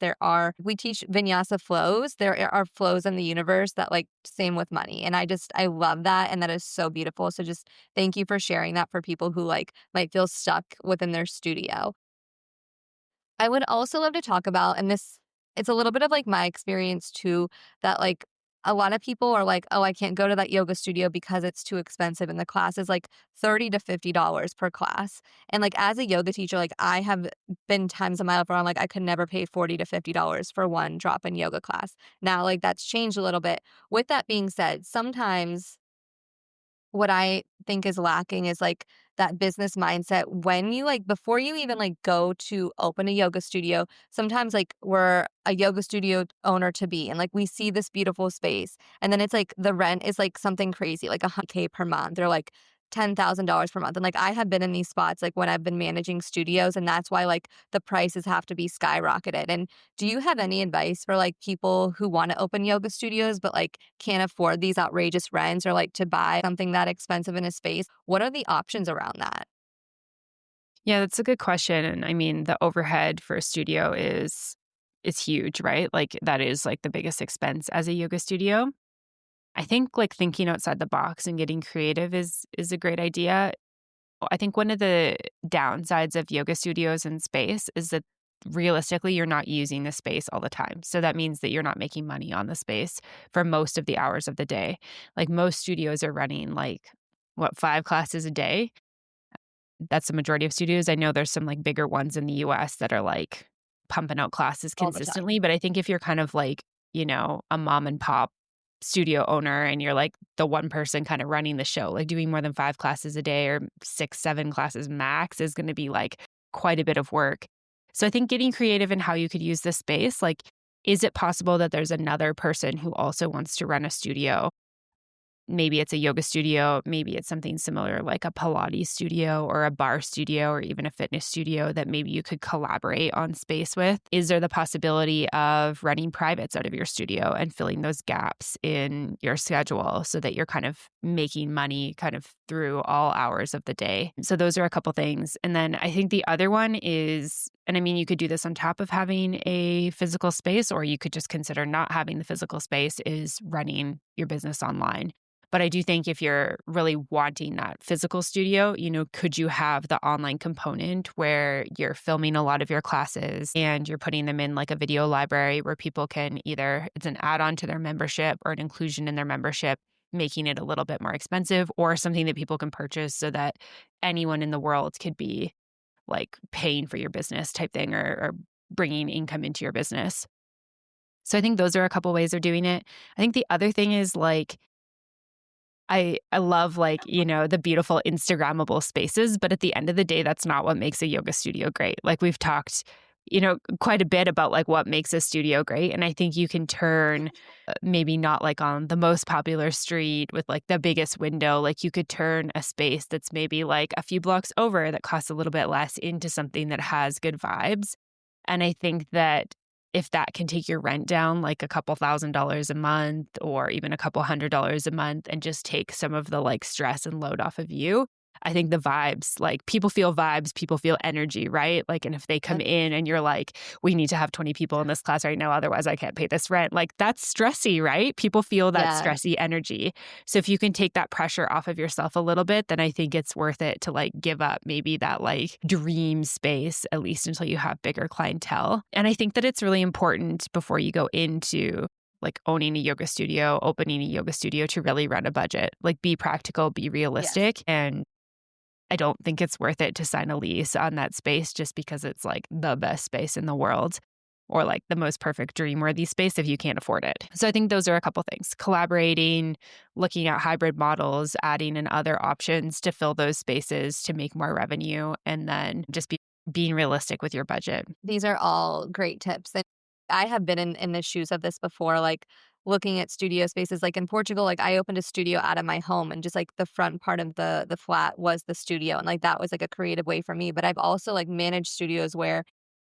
We teach vinyasa flows. There are flows in the universe that like same with money. And I love that, and that is so beautiful. So just thank you for sharing that for people who like might feel stuck within their studio. I would also love to talk about, and this, it's a little bit of like my experience too, that like a lot of people are like, oh, I can't go to that yoga studio because it's too expensive. And the class is like $30 to $50 per class. And like as a yoga teacher, like I have been times in my life where I'm like, I could never pay $40 to $50 for one drop in yoga class. Now, like that's changed a little bit. With that being said, sometimes what I think is lacking is like that business mindset when you like before you even like go to open a yoga studio. Sometimes like we're a yoga studio owner to be and like we see this beautiful space and then it's like the rent is like something crazy, like 100K per month or like $10,000 per month. And like I have been in these spots like when I've been managing studios, and that's why like the prices have to be skyrocketed. And do you have any advice for like people who want to open yoga studios but like can't afford these outrageous rents or like to buy something that expensive in a space? What are the options around that? Yeah, that's a good question. And I mean, the overhead for a studio is huge, right? Like that is like the biggest expense as a yoga studio. I think like thinking outside the box and getting creative is a great idea. I think one of the downsides of yoga studios in space is that realistically you're not using the space all the time. So that means that you're not making money on the space for most of the hours of the day. Like most studios are running like what, 5 classes a day. That's the majority of studios. I know there's some like bigger ones in the US that are like pumping out classes All the time. consistently, but I think if you're kind of like, a mom and pop studio owner and you're like the one person kind of running the show, like doing more than 5 classes a day or 6, 7 classes max is going to be like quite a bit of work. So I think getting creative in how you could use this space, like, is it possible that there's another person who also wants to run a studio? Maybe it's a yoga studio, maybe it's something similar like a Pilates studio or a bar studio or even a fitness studio that maybe you could collaborate on space with. Is there the possibility of running privates out of your studio and filling those gaps in your schedule so that you're kind of making money kind of through all hours of the day? So those are a couple things. And then I think the other one is, and I mean, you could do this on top of having a physical space, or you could just consider not having the physical space, is running your business online. But I do think if you're really wanting that physical studio, could you have the online component where you're filming a lot of your classes and you're putting them in like a video library where people can either, it's an add on to their membership or an inclusion in their membership, making it a little bit more expensive, or something that people can purchase so that anyone in the world could be like paying for your business type thing, or bringing income into your business. So I think those are a couple ways of doing it. I think the other thing is like, I love like, the beautiful Instagrammable spaces, but at the end of the day, that's not what makes a yoga studio great. Like we've talked, quite a bit about like what makes a studio great. And I think you can turn maybe not like on the most popular street with like the biggest window. Like you could turn a space that's maybe like a few blocks over that costs a little bit less into something that has good vibes. And I think that if that can take your rent down like a couple $1,000s a month or even a couple $100s a month and just take some of the like stress and load off of you, I think the vibes, like people feel energy, right? Like, and if they come in and you're like, we need to have 20 people in this class right now, otherwise I can't pay this rent. Like that's stressy, right? People feel that Yeah. stressy energy. So if you can take that pressure off of yourself a little bit, then I think it's worth it to like give up maybe that like dream space, at least until you have bigger clientele. And I think that it's really important before you go into like owning a yoga studio, opening a yoga studio, to really run a budget, like be practical, be Yes. realistic. And I don't think it's worth it to sign a lease on that space just because it's like the best space in the world or like the most perfect dream worthy space if you can't afford it. So I think those are a couple things: collaborating, looking at hybrid models, adding in other options to fill those spaces to make more revenue, and then just being realistic with your budget. These are all great tips. And I have been in the shoes of this before, like looking at studio spaces. Like in Portugal, like I opened a studio out of my home and just like the front part of the flat was the studio. And like that was like a creative way for me. But I've also like managed studios where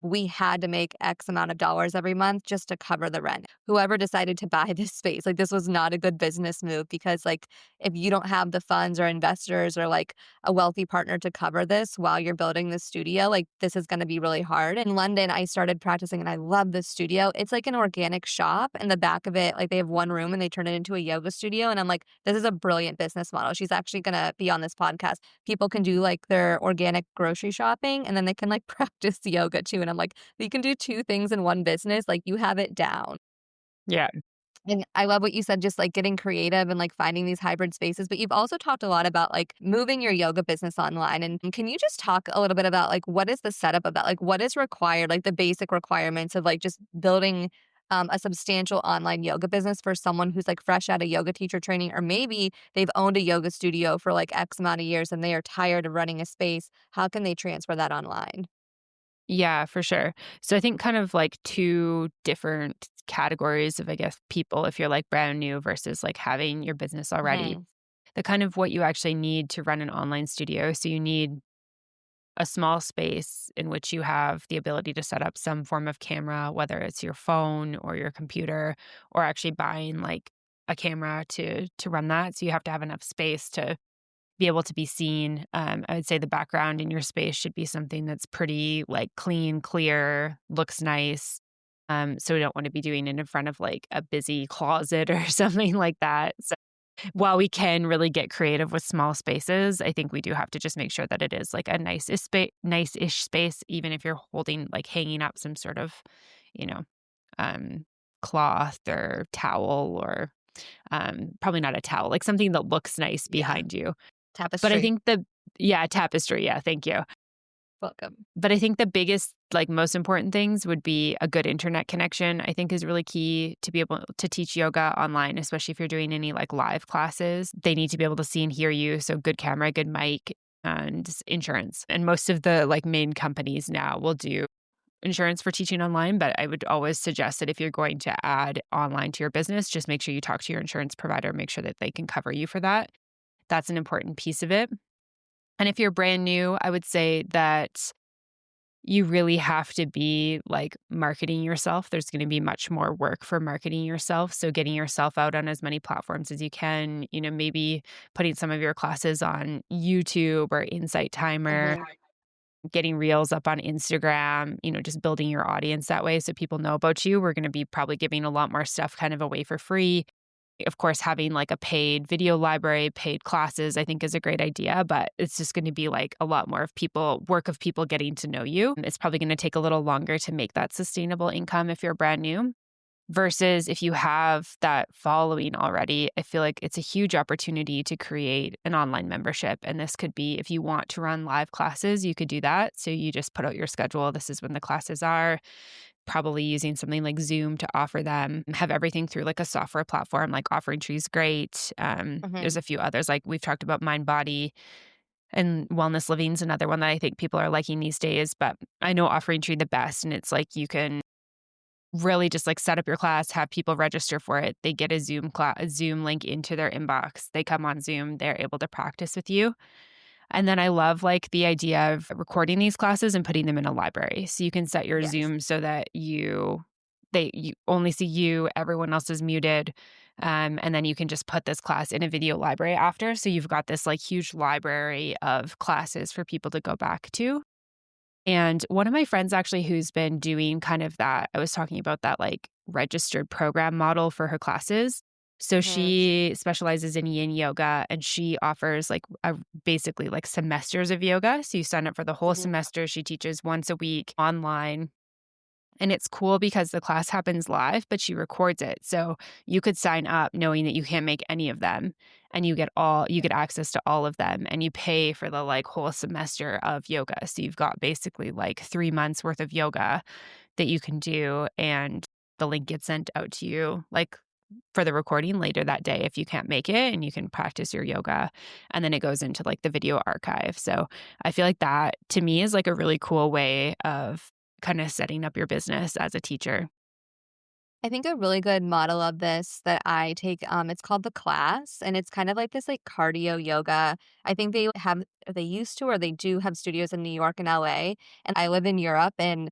we had to make X amount of dollars every month just to cover the rent. Whoever decided to buy this space, like this was not a good business move because like if you don't have the funds or investors or like a wealthy partner to cover this while you're building the studio, like this is going to be really hard. In London, I started practicing and I love this studio. It's like an organic shop. In the back of it, like they have one room and they turn it into a yoga studio. And I'm like, this is a brilliant business model. She's actually going to be on this podcast. People can do like their organic grocery shopping and then they can like practice yoga too. And I'm like, you can do two things in one business. Like you have it down. Yeah. And I love what you said, just like getting creative and like finding these hybrid spaces. But you've also talked a lot about like moving your yoga business online. And can you just talk a little bit about like what is the setup of that? Like what is required, like the basic requirements of like just building a substantial online yoga business for someone who's like fresh out of yoga teacher training, or maybe they've owned a yoga studio for like X amount of years and they are tired of running a space. How can they transfer that online? Yeah, for sure. So I think kind of like two different categories of, I guess, people if you're like brand new versus like having your business already. Hmm. The kind of what you actually need to run an online studio. So you need a small space in which you have the ability to set up some form of camera, whether it's your phone or your computer, or actually buying like a camera to run that. So you have to have enough space to be able to be seen. I would say the background in your space should be something that's pretty like clean, clear, looks nice. So we don't want to be doing it in front of like a busy closet or something like that. So while we can really get creative with small spaces, I think we do have to just make sure that it is like a nice-ish space, even if you're holding like hanging up some sort of, you know, um, cloth or towel or probably not a towel, like something that looks nice Yeah. behind you. But I Tapestry. think tapestry, yeah, thank you. Welcome. But I think the biggest, like, most important things would be a good internet connection, I think is really key to be able to teach yoga online, especially if you're doing any, like, live classes. They need to be able to see and hear you, so good camera, good mic, and insurance. And most of the, like, main companies now will do insurance for teaching online, but I would always suggest that if you're going to add online to your business, just make sure you talk to your insurance provider, make sure that they can cover you for that. That's an important piece of it. And if you're brand new, I would say that you really have to be like marketing yourself. There's going to be much more work for marketing yourself. So getting yourself out on as many platforms as you can, maybe putting some of your classes on YouTube or Insight Timer, Hmm. getting reels up on Instagram, just building your audience that way so people know about you. We're going to be probably giving a lot more stuff kind of away for free. Of course, having like a paid video library, paid classes, I think is a great idea, but it's just going to be like a lot more of work of people getting to know you. It's probably going to take a little longer to make that sustainable income if you're brand new versus if you have that following already. I feel like it's a huge opportunity to create an online membership. And this could be if you want to run live classes, you could do that. So you just put out your schedule. This is when the classes are probably using something like Zoom to offer them, have everything through like a software platform, like Offering Tree's great. There's Hmm. a few others, like we've talked about Mind Body and Wellness Living's another one that I think people are liking these days. But I know Offering Tree the best, and it's like you can really just like set up your class, have people register for it. They get a Zoom link into their inbox. They come on Zoom, they're able to practice with you. And then I love like the idea of recording these classes and putting them in a library. So you can set your Yes. Zoom so that you only see you, everyone else is muted. And then you can just put this class in a video library after. So you've got this like huge library of classes for people to go back to. And one of my friends actually who's been doing kind of that, I was talking about that like registered program model for her classes. So Hmm. she specializes in yin yoga and she offers like basically like semesters of yoga. So you sign up for the whole Hmm. semester. She teaches once a week online. And it's cool because the class happens live, but she records it. So you could sign up knowing that you can't make any of them and you get access to all of them and you pay for the like whole semester of yoga. So you've got basically like 3 months worth of yoga that you can do and the link gets sent out to you like for the recording later that day if you can't make it and you can practice your yoga and then it goes into like the video archive. So I feel like that to me is like a really cool way of kind of setting up your business as a teacher. I think a really good model of this that I take, it's called The Class, and it's kind of like this like cardio yoga. I think they used to, or they do have studios in New York and LA, and I live in Europe, and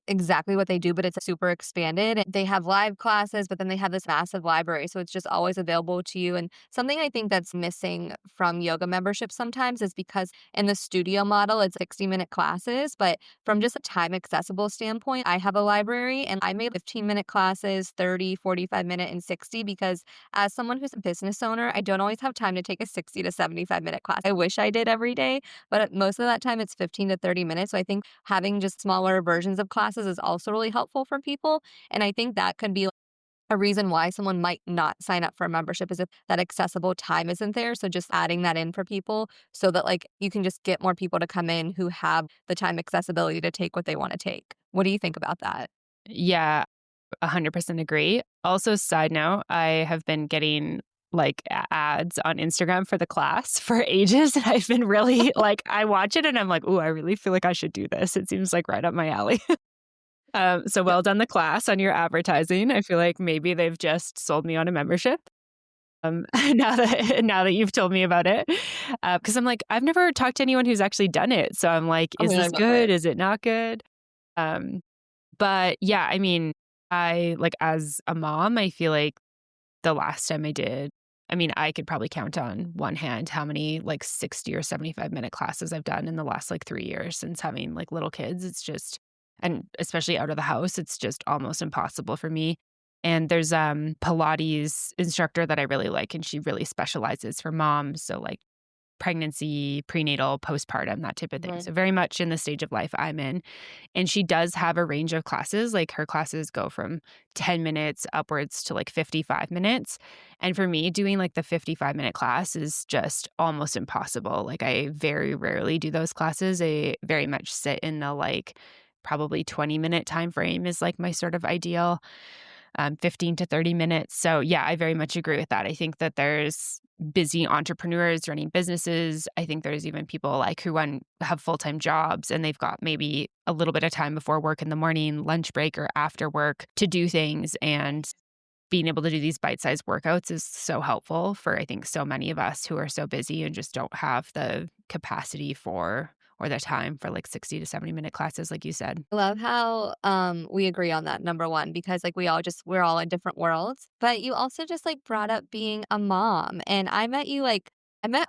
exactly what they do, but it's super expanded. They have live classes, but then they have this massive library, so it's just always available to you. And something I think that's missing from yoga memberships sometimes is because in the studio model, it's 60-minute classes, but from just a time accessible standpoint, I have a library and I made 15-minute classes, 30, 45-minute, and 60 because as someone who's a business owner, I don't always have time to take a 60 to 75-minute class. I wish I did every day, but most of that time it's 15 to 30 minutes. So I think having just smaller versions of classes is also really helpful for people. And I think that could be a reason why someone might not sign up for a membership is if that accessible time isn't there. So just adding that in for people so that like you can just get more people to come in who have the time accessibility to take what they want to take. What do you think about that? Yeah. 100% agree. Also, side note, I have been getting like ads on Instagram for the class for ages. And I've been really like, I watch it and I'm like, oh, I really feel like I should do this. It seems like right up my alley. So well done, the class, on your advertising. I feel like maybe they've just sold me on a membership. Now that you've told me about it, because I'm like, I've never talked to anyone who's actually done it. So I'm like, Oh, is I this love it. good? Is it not good? Um, but yeah, I mean, I like as a mom, I feel like the last time I did, I mean, I could probably count on one hand how many like 60 or 75-minute classes I've done in the last like 3 years since having like little kids. It's just, and especially out of the house, it's just almost impossible for me. And there's Pilates instructor that I really like, and she really specializes for moms. So like pregnancy, prenatal, postpartum, that type of thing. Mhm. So very much in the stage of life I'm in. And she does have a range of classes. Like her classes go from 10 minutes upwards to like 55 minutes. And for me, doing like the 55-minute class is just almost impossible. Like I very rarely do those classes. I very much sit in the like probably 20-minute time frame is like my sort of ideal 15 to 30 minutes. So, yeah, I very much agree with that. I think that there's busy entrepreneurs running businesses. I think there's even people like who have full-time jobs and they've got maybe a little bit of time before work in the morning, lunch break, or after work to do things. And being able to do these bite-sized workouts is so helpful for, I think, so many of us who are so busy and just don't have the capacity for or the time for like 60 to 70-minute classes, like you said. I love how we agree on that, number one, because like we're all in different worlds. But you also just like brought up being a mom. And I met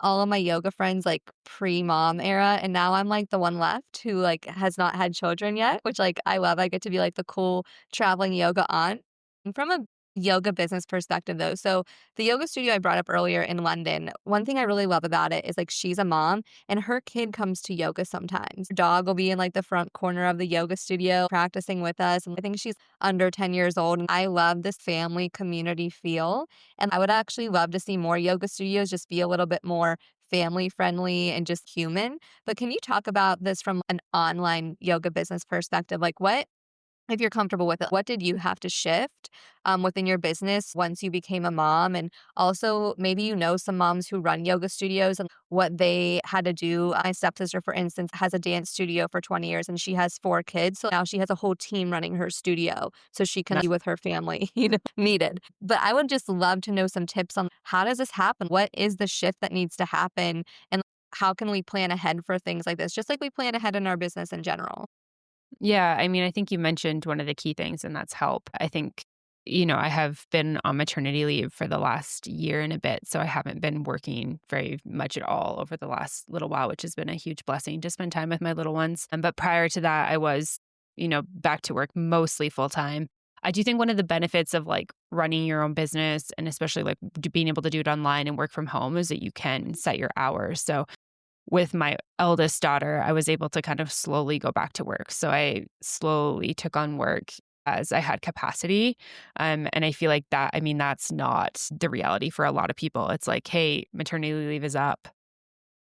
all of my yoga friends like pre-mom era, and now I'm like the one left who like has not had children yet, which like I love. I get to be like the cool traveling yoga aunt. And from a yoga business perspective though, so the yoga studio I brought up earlier in London, one thing I really love about it is like she's a mom and her kid comes to yoga sometimes. Her dog will be in like the front corner of the yoga studio practicing with us. And I think she's under 10 years old. And I love this family community feel. And I would actually love to see more yoga studios just be a little bit more family friendly and just human. But can you talk about this from an online yoga business perspective? Like what if you're comfortable with it, what did you have to shift within your business once you became a mom? And also, maybe you know some moms who run yoga studios and what they had to do. My stepsister, for instance, has a dance studio for 20 years and she has 4 kids. So now she has a whole team running her studio so she can be with her family, needed. But I would just love to know some tips on how does this happen? What is the shift that needs to happen? And how can we plan ahead for things like this, just like we plan ahead in our business in general? Yeah, I mean, I think you mentioned one of the key things, and that's help. I think, I have been on maternity leave for the last year and a bit, so I haven't been working very much at all over the last little while, which has been a huge blessing to spend time with my little ones. But prior to that, I was, back to work mostly full time. I do think one of the benefits of like running your own business and especially like being able to do it online and work from home is that you can set your hours. So with my eldest daughter, I was able to kind of slowly go back to work. So I slowly took on work as I had capacity. And I feel like that, I mean, that's not the reality for a lot of people. It's like, hey, maternity leave is up.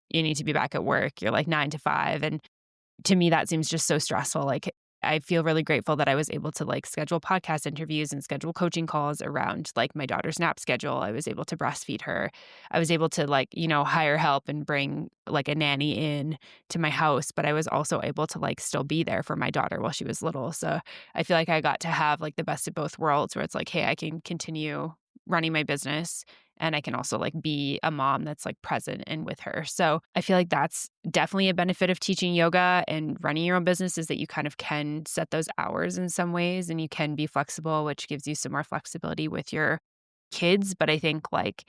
You need to be back at work. You're like 9 to 5. And to me, that seems just so stressful. Like, I feel really grateful that I was able to like schedule podcast interviews and schedule coaching calls around like my daughter's nap schedule. I was able to breastfeed her. I was able to like, hire help and bring like a nanny in to my house, but I was also able to like still be there for my daughter while she was little. So I feel like I got to have like the best of both worlds where it's like, hey, I can continue running my business and I can also like be a mom that's like present and with her. So I feel like that's definitely a benefit of teaching yoga and running your own business is that you kind of can set those hours in some ways and you can be flexible, which gives you some more flexibility with your kids. But I think like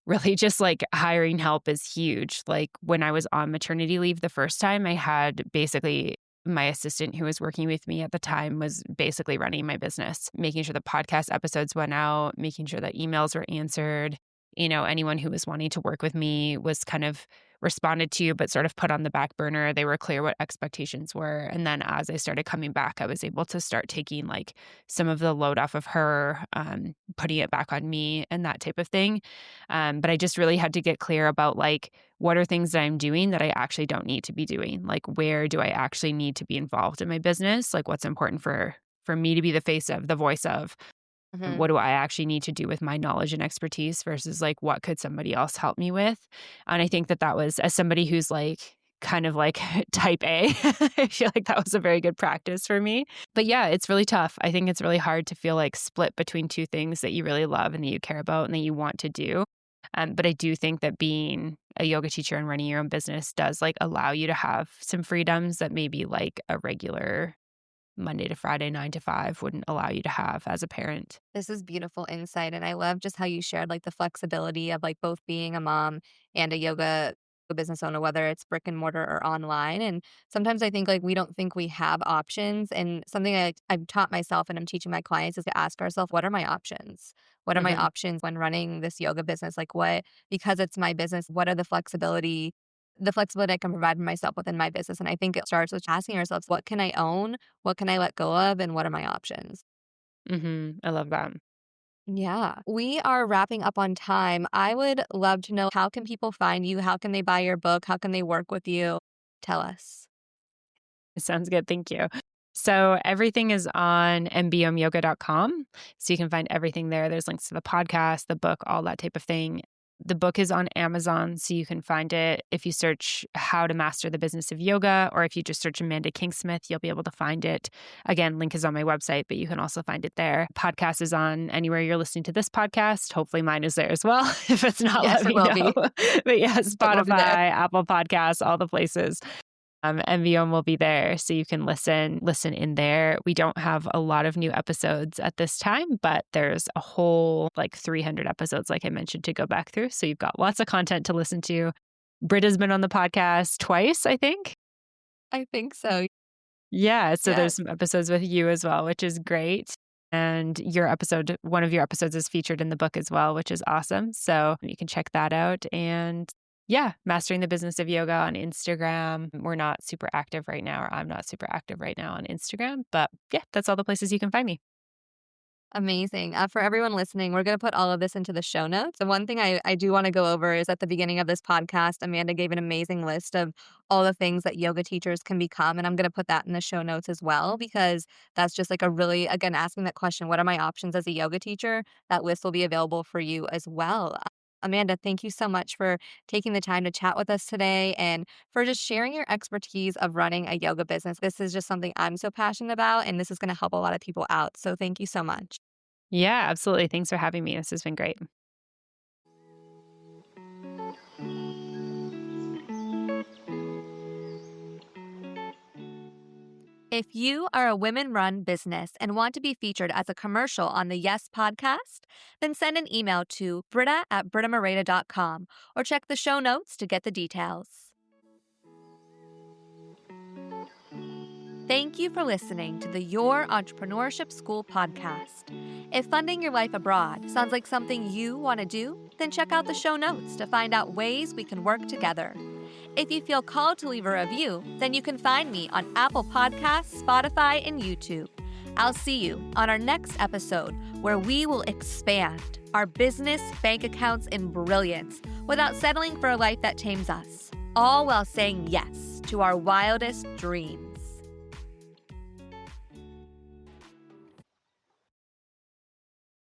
really just like hiring help is huge. Like when I was on maternity leave the first time, I had basically my assistant who was working with me at the time was basically running my business, making sure the podcast episodes went out, making sure that emails were answered. Anyone who was wanting to work with me was kind of responded to, but sort of put on the back burner. They were clear what expectations were. And then as I started coming back, I was able to start taking like some of the load off of her, putting it back on me and that type of thing. But I just really had to get clear about like, what are things that I'm doing that I actually don't need to be doing? Like, where do I actually need to be involved in my business? Like, what's important for for me to be the voice of Mhm. what do I actually need to do with my knowledge and expertise versus like what could somebody else help me with. And I think that that was, as somebody who's like kind of like type A, I feel like that was a very good practice for me. But yeah, it's really tough. I think it's really hard to feel like split between two things that you really love and that you care about and that you want to do. But I do think that being a yoga teacher and running your own business does like allow you to have some freedoms that maybe like a regular Monday to Friday, 9 to 5 wouldn't allow you to have as a parent. This is beautiful insight, and I love just how you shared, like, the flexibility of, like, both being a mom and a yoga business owner, whether it's brick and mortar or online, and sometimes I think, like, we don't think we have options, and something I've taught myself and I'm teaching my clients is to ask ourselves, "What are my options? What are my Mhm. options when running this yoga business? Like, what because it's my business, what are the flexibility I can provide for myself within my business?" And I think it starts with asking ourselves, "What can I own? What can I let go of? And what are my options?" Mhm. I love that. Yeah. We are wrapping up on time. I would love to know, how can people find you? How can they buy your book? How can they work with you? Tell us. It sounds good. Thank you. So everything is on mbomyoga.com. So you can find everything there. There's links to the podcast, the book, all that type of thing. The book is on Amazon, so you can find it if you search How to Master the Business of Yoga, or if you just search Amanda Kingsmith, you'll be able to find it. Again, link is on my website, but you can also find it there. Podcast is on anywhere you're listening to this podcast. Hopefully mine is there as well. If it's not, Yes, let it me will know. be. But yeah, It will be there. Spotify, Apple Podcasts, all the places. M.B.Om will be there, so you can listen in there. We don't have a lot of new episodes at this time, but there's a whole like 300 episodes, like I mentioned, to go back through. So you've got lots of content to listen to. Britt has been on the podcast twice, I think. I think so. Yeah, so Yes. there's some episodes with you as well, which is great. And one of your episodes is featured in the book as well, which is awesome. So you can check that out. And yeah, Mastering the Business of Yoga on Instagram. We're not super active right now, or I'm not super active right now on Instagram. But yeah, that's all the places you can find me. Amazing. For everyone listening, we're going to put all of this into the show notes. And one thing I do want to go over is at the beginning of this podcast, Amanda gave an amazing list of all the things that yoga teachers can become. And I'm going to put that in the show notes as well, because that's just like a really, again, asking that question, what are my options as a yoga teacher? That list will be available for you as well. Amanda, thank you so much for taking the time to chat with us today and for just sharing your expertise of running a yoga business. This is just something I'm so passionate about, and this is going to help a lot of people out. So thank you so much. Yeah, absolutely. Thanks for having me. This has been great. If you are a women run business and want to be featured as a commercial on the Yes podcast, then send an email to britta@brittamareda.com or check the show notes to get the details. Thank you for listening to the Your Entrepreneurship School podcast. If funding your life abroad sounds like something you want to do, then check out the show notes to find out ways we can work together. If you feel called to leave a review, then you can find me on Apple Podcasts, Spotify, and YouTube. I'll see you on our next episode, where we will expand our business bank accounts in brilliance without settling for a life that tames us, all while saying yes to our wildest dreams.